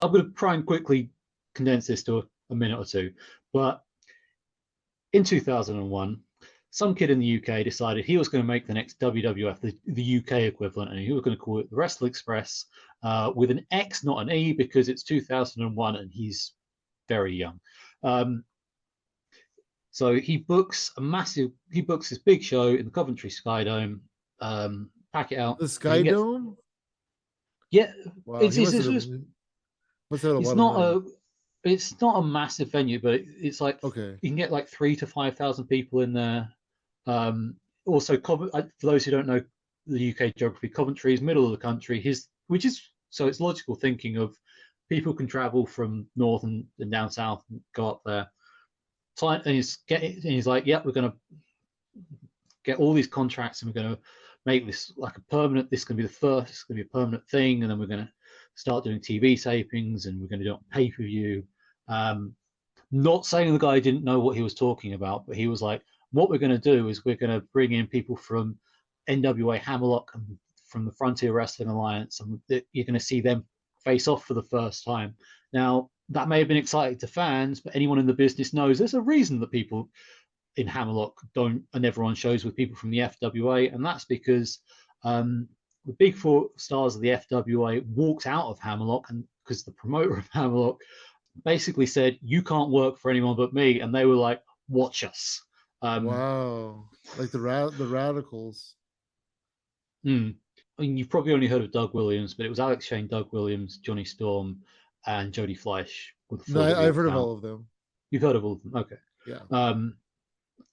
I'm going to try and quickly condense this to a minute or two. But in 2001, some kid in the UK decided he was going to make the next WWF, the UK equivalent, and he was going to call it the Wrestle Express with an X, not an E, because it's 2001 and he's very young. So he books this big show in the Coventry Sky Dome, pack it out. The Sky Dome? Yeah, Wow, it's he it's, must have, it's, must have had a it's lot of not money. it's not a massive venue, but it's like Okay. you can get like 3,000 to 5,000 people in there. Also, for those who don't know the UK geography, Coventry is middle of the country. Which is so it's logical thinking of people can travel from north and down south and go up there. And he's like, yeah, we're going to get all these contracts and we're going to make this like a permanent. This is going to be the first. It's going to be a permanent thing, and then we're going to start doing TV tapings and we're going to do it on pay-per-view. Not saying the guy didn't know what he was talking about, but he was like, what we're going to do is we're going to bring in people from NWA Hammerlock and from the Frontier Wrestling Alliance, and you're going to see them face off for the first time. Now, that may have been exciting to fans, but anyone in the business knows there's a reason that people in Hammerlock are never on shows with people from the FWA, and that's because the big four stars of the FWA walked out of Hammerlock, and because the promoter of Hammerlock basically said, "You can't work for anyone but me," and they were like, "Watch us." Wow, like the radicals. I mean, you've probably only heard of Doug Williams, but it was Alex Shane, Doug Williams, Johnny Storm, and Jody Fleisch were the No, four that I've heard walked of all out. of them. You've heard of all of them, okay? Yeah.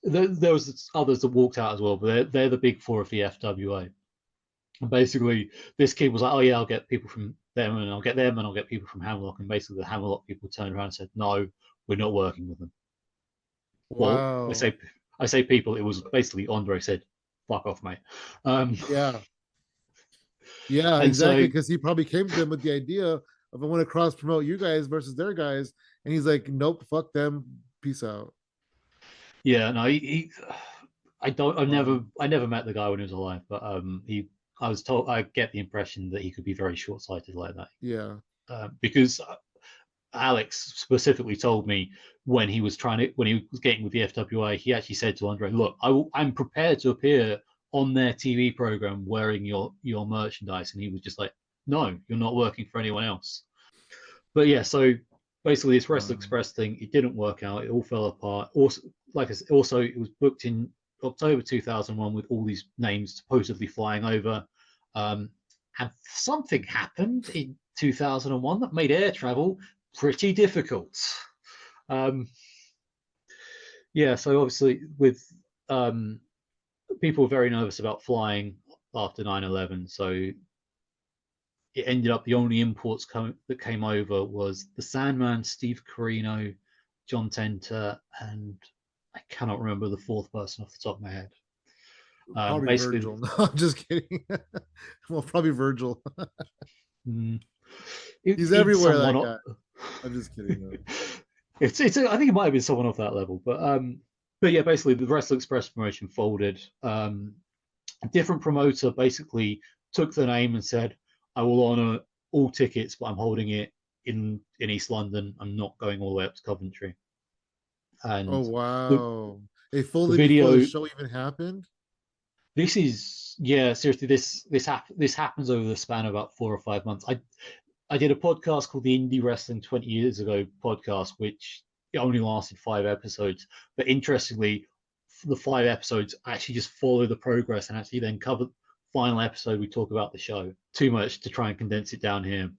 There was others that walked out as well, but they're the big four of the FWA. And basically, this kid was like, "Oh yeah, I'll get people from them, and I'll get them, and I'll get people from Hammerlock." And basically, the Hammerlock people turned around and said, "No, we're not working with them." Well, Wow. I say people. It was basically Andre said, "Fuck off, mate." Yeah. Yeah, And exactly. so Because he probably came to them with the idea of I want to cross promote you guys versus their guys, and he's like, nope, fuck them, peace out. yeah, no, Wow. I never met the guy when he was alive, but I was told, I get the impression that he could be very short sighted like that, Yeah. because Alex specifically told me when he was getting with the FWA, he actually said to Andre, "Look, I'm prepared to appear on their TV program wearing your merchandise," and he was just like, "No, you're not working for anyone else." But yeah, so basically, this Wrestle Wow. Express thing, it didn't work out. It all fell apart. Also, like I said, also it was booked in October 2001 with all these names supposedly flying over. Um, and something happened in 2001 that made air travel pretty difficult. Um, yeah, so obviously, with people were very nervous about flying after 9/11, so it ended up the only imports that came over was the Sandman, Steve Corino, John Tenter, and I cannot remember the fourth person off the top of my head. Probably Basically, Virgil. No, I'm just kidding. Well, probably Virgil. mm, He's it's everywhere, someone. that guy. I'm just kidding though. It's I think it might have been someone off that level, but yeah, basically the Wrestle Express promotion folded. A different promoter basically took the name and said, "I will honor all tickets, but I'm holding it in East London. I'm not going all the way up to Coventry." Oh And the wow. They the folded before the video, show even happened? this is, yeah, seriously, this happens over the span of about 4 or 5 months. I did a podcast called the Indie Wrestling 20 Years Ago podcast, which it only lasted 5 episodes, but interestingly, the 5 episodes actually just follow the progress and actually then cover the final episode. We talk about the show. Too much to try and condense it down here.